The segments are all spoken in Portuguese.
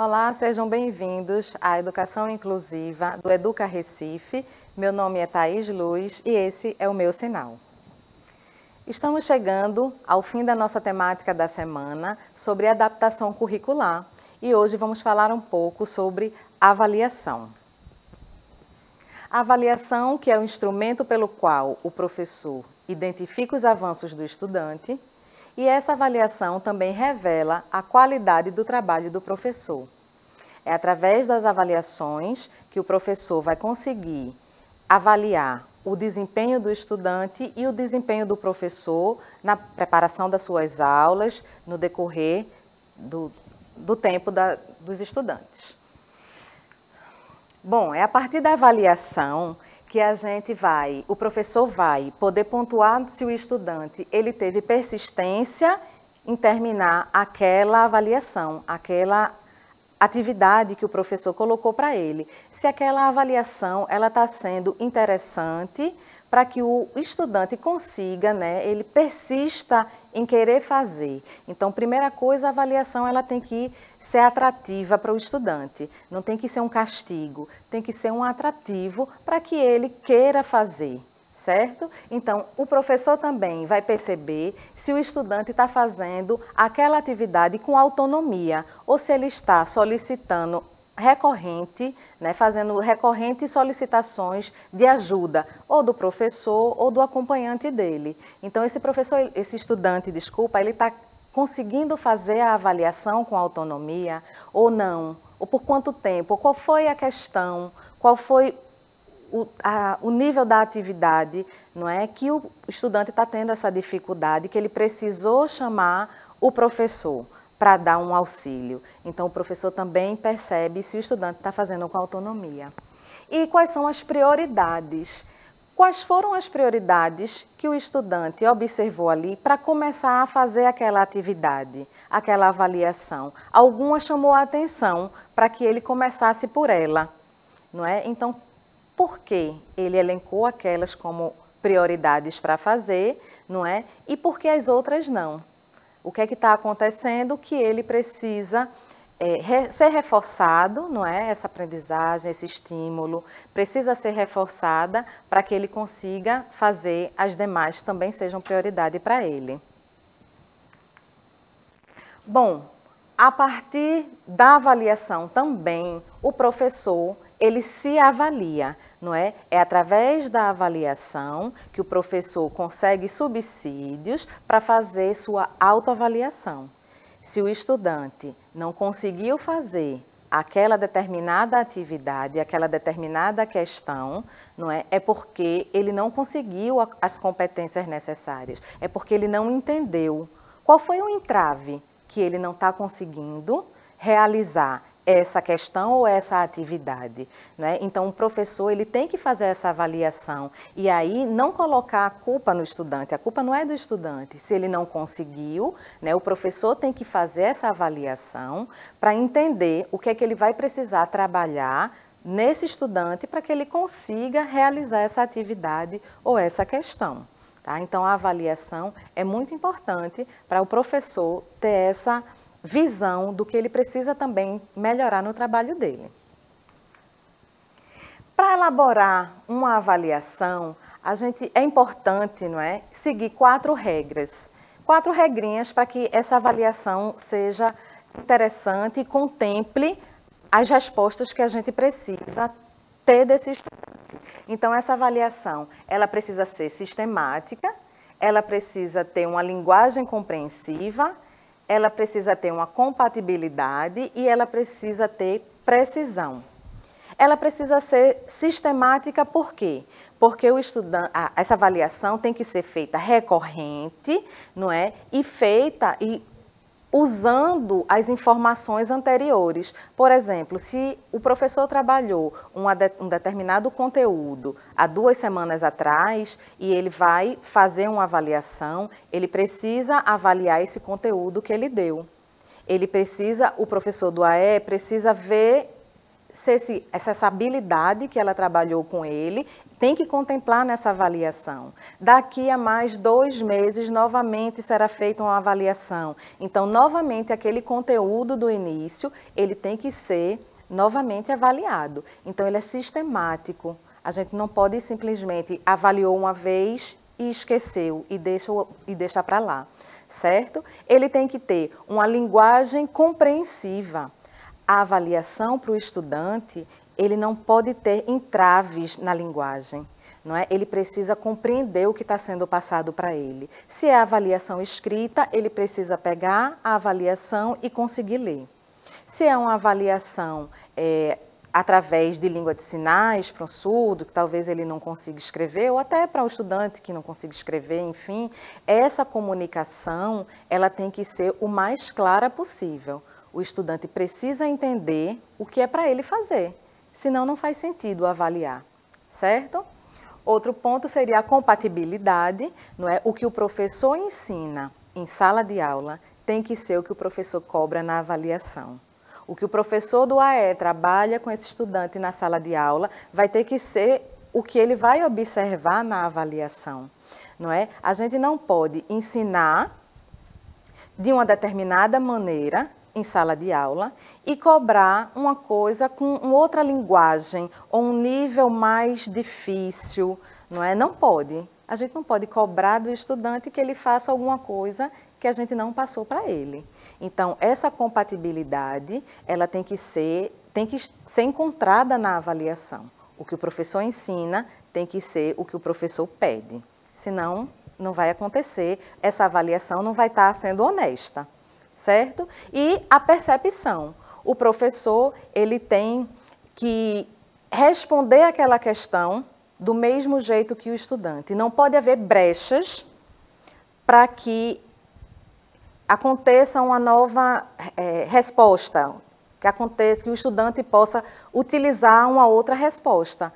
Olá, sejam bem-vindos à Educação Inclusiva do Educa Recife. Meu nome é Thaís Luz e esse é o meu sinal. Estamos chegando ao fim da nossa temática da semana sobre adaptação curricular e hoje vamos falar um pouco sobre avaliação. A avaliação, que é o instrumento pelo qual o professor identifica os avanços do estudante, e essa avaliação também revela a qualidade do trabalho do professor. É através das avaliações que o professor vai conseguir avaliar o desempenho do estudante e o desempenho do professor na preparação das suas aulas, no decorrer do tempo dos estudantes. Bom, é a partir da avaliação que o professor vai poder pontuar se o estudante ele teve persistência em terminar aquela avaliação, aquela atividade que o professor colocou para ele. Se aquela avaliação ela está sendo interessante para que o estudante consiga, ele persista em querer fazer. Então, primeira coisa, a avaliação ela tem que ser atrativa para o estudante. Não tem que ser um castigo, tem que ser um atrativo para que ele queira fazer. Certo? Então, o professor também vai perceber se o estudante está fazendo aquela atividade com autonomia ou se ele está solicitando fazendo recorrentes solicitações de ajuda ou do professor ou do acompanhante dele. Então, esse estudante, ele está conseguindo fazer a avaliação com autonomia ou não? Ou por quanto tempo? Ou qual foi a questão? Qual foi o nível da atividade, que o estudante está tendo essa dificuldade, que ele precisou chamar o professor para dar um auxílio. Então, o professor também percebe se o estudante está fazendo com autonomia. E quais são as prioridades? Quais foram as prioridades que o estudante observou ali para começar a fazer aquela atividade, aquela avaliação? Alguma chamou a atenção para que ele começasse por ela, não é? Então, por que ele elencou aquelas como prioridades para fazer, não é? E por que as outras não? O que é que está acontecendo que ele precisa ser reforçado, não é? Essa aprendizagem, esse estímulo, precisa ser reforçada para que ele consiga fazer as demais também sejam prioridade para ele. Bom, a partir da avaliação também, o professor ele se avalia, não é? É através da avaliação que o professor consegue subsídios para fazer sua autoavaliação. Se o estudante não conseguiu fazer aquela determinada atividade, aquela determinada questão, não é? É porque ele não conseguiu as competências necessárias, é porque ele não entendeu. Qual foi o entrave que ele não está conseguindo realizar essa questão ou essa atividade, né? Então, o professor ele tem que fazer essa avaliação e aí não colocar a culpa no estudante, a culpa não é do estudante. Se ele não conseguiu, o professor tem que fazer essa avaliação para entender o que é que ele vai precisar trabalhar nesse estudante para que ele consiga realizar essa atividade ou essa questão. Tá? Então, a avaliação é muito importante para o professor ter essa visão do que ele precisa também melhorar no trabalho dele. Para elaborar uma avaliação, é importante, seguir 4 regras. 4 regrinhas para que essa avaliação seja interessante e contemple as respostas que a gente precisa ter desse estudante. Então, essa avaliação, ela precisa ser sistemática, ela precisa ter uma linguagem compreensiva, ela precisa ter uma compatibilidade e ela precisa ter precisão. Ela precisa ser sistemática por quê? Porque essa avaliação tem que ser feita recorrente, não é? E usando as informações anteriores. Por exemplo, se o professor trabalhou um determinado conteúdo há 2 semanas atrás e ele vai fazer uma avaliação, ele precisa avaliar esse conteúdo que ele deu. O professor do AE precisa ver se essa habilidade que ela trabalhou com ele tem que contemplar nessa avaliação. Daqui a mais 2 meses, novamente será feita uma avaliação. Então, novamente, aquele conteúdo do início, ele tem que ser novamente avaliado. Então, ele é sistemático. A gente não pode simplesmente avaliou uma vez e esqueceu e deixa para lá, certo? Ele tem que ter uma linguagem compreensiva. A avaliação para o estudante, ele não pode ter entraves na linguagem, não é? Ele precisa compreender o que está sendo passado para ele. Se é avaliação escrita, ele precisa pegar a avaliação e conseguir ler. Se é uma avaliação através de língua de sinais para um surdo, que talvez ele não consiga escrever, ou até para um estudante que não consiga escrever, enfim, essa comunicação, ela tem que ser o mais clara possível. O estudante precisa entender o que é para ele fazer, senão não faz sentido avaliar, certo? Outro ponto seria a compatibilidade, não é? O que o professor ensina em sala de aula tem que ser o que o professor cobra na avaliação. O que o professor do AE trabalha com esse estudante na sala de aula vai ter que ser o que ele vai observar na avaliação, não é? A gente não pode ensinar de uma determinada maneira em sala de aula e cobrar uma coisa com outra linguagem ou um nível mais difícil, não é? Não pode. A gente não pode cobrar do estudante que ele faça alguma coisa que a gente não passou para ele. Então, essa compatibilidade, ela tem que ser encontrada na avaliação. O que o professor ensina tem que ser o que o professor pede. Senão, não vai acontecer, essa avaliação não vai estar sendo honesta, certo? E a percepção. O professor, ele tem que responder aquela questão do mesmo jeito que o estudante. Não pode haver brechas para que aconteça uma nova resposta, que o estudante possa utilizar uma outra resposta.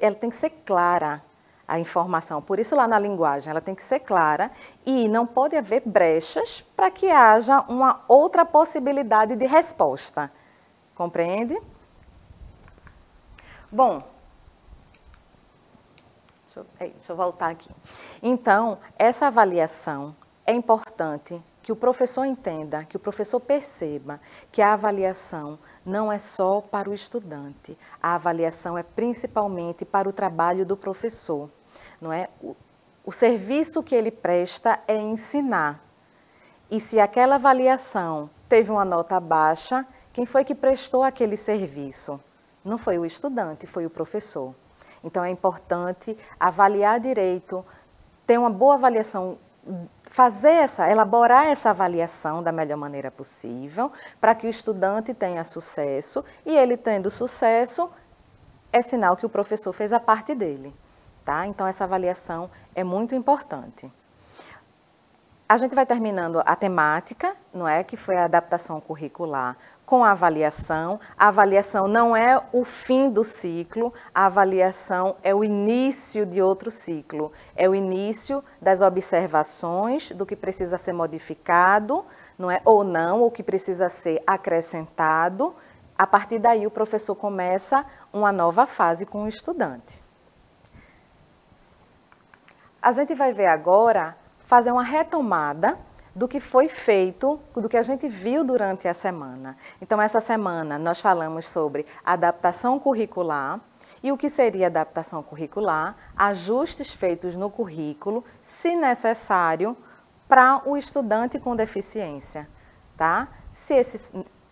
Ela tem que ser clara, a informação. Por isso, lá na linguagem, ela tem que ser clara e não pode haver brechas para que haja uma outra possibilidade de resposta. Compreende? Bom, deixa eu voltar aqui. Então, essa avaliação é importante que o professor entenda, que o professor perceba que a avaliação não é só para o estudante. A avaliação é principalmente para o trabalho do professor, não é? O serviço que ele presta é ensinar. E se aquela avaliação teve uma nota baixa, quem foi que prestou aquele serviço? Não foi o estudante, foi o professor. Então é importante avaliar direito, ter uma boa avaliação, elaborar essa avaliação da melhor maneira possível, para que o estudante tenha sucesso, e ele tendo sucesso, é sinal que o professor fez a parte dele, tá? Então, essa avaliação é muito importante. A gente vai terminando a temática, não é? Que foi a adaptação curricular com a avaliação. A avaliação não é o fim do ciclo, a avaliação é o início de outro ciclo. É o início das observações do que precisa ser modificado, não é? Ou não, o que precisa ser acrescentado. A partir daí, o professor começa uma nova fase com o estudante. A gente vai ver agora, fazer uma retomada do que foi feito, do que a gente viu durante a semana. Então, essa semana nós falamos sobre adaptação curricular. E o que seria adaptação curricular? Ajustes feitos no currículo, se necessário, para o estudante com deficiência, tá? Se esse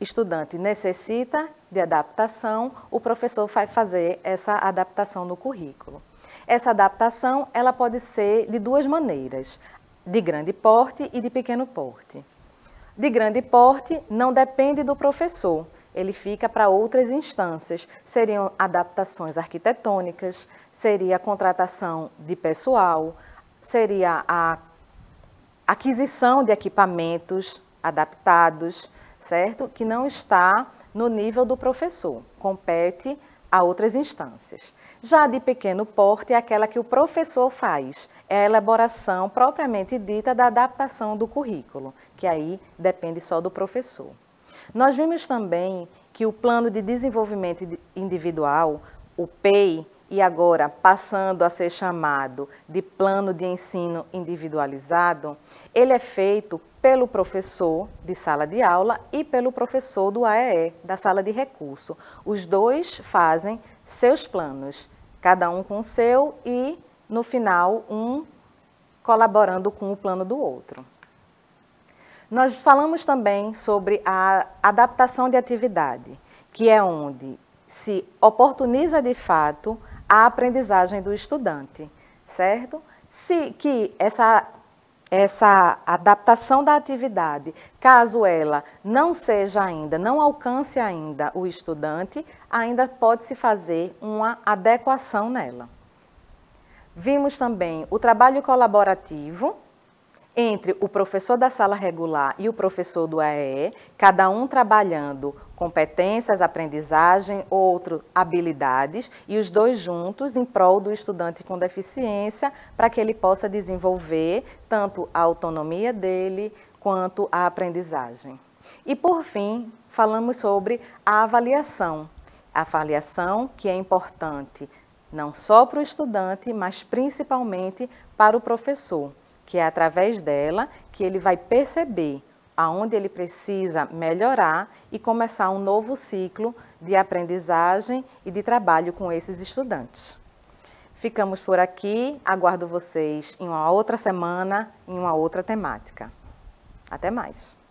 estudante necessita de adaptação, o professor vai fazer essa adaptação no currículo. Essa adaptação, ela pode ser de duas maneiras: de grande porte e de pequeno porte. De grande porte não depende do professor, ele fica para outras instâncias. Seriam adaptações arquitetônicas, seria a contratação de pessoal, seria a aquisição de equipamentos adaptados, certo? Que não está no nível do professor, compete a outras instâncias. Já de pequeno porte é aquela que o professor faz, é a elaboração propriamente dita da adaptação do currículo, que aí depende só do professor. Nós vimos também que o Plano de Desenvolvimento Individual, o PEI, e agora passando a ser chamado de Plano de Ensino Individualizado, ele é feito pelo professor de sala de aula e pelo professor do AEE, da sala de recurso. Os dois fazem seus planos, cada um com o seu e, no final, um colaborando com o plano do outro. Nós falamos também sobre a adaptação de atividade, que é onde se oportuniza de fato a aprendizagem do estudante, certo? Que essa adaptação da atividade, caso ela não seja ainda, não alcance ainda o estudante, ainda pode-se fazer uma adequação nela. Vimos também o trabalho colaborativo entre o professor da sala regular e o professor do AEE, cada um trabalhando competências, aprendizagem, outro habilidades, e os dois juntos em prol do estudante com deficiência, para que ele possa desenvolver tanto a autonomia dele quanto a aprendizagem. E por fim, falamos sobre a avaliação que é importante não só para o estudante, mas principalmente para o professor, que é através dela que ele vai perceber aonde ele precisa melhorar e começar um novo ciclo de aprendizagem e de trabalho com esses estudantes. Ficamos por aqui, aguardo vocês em uma outra semana, em uma outra temática. Até mais!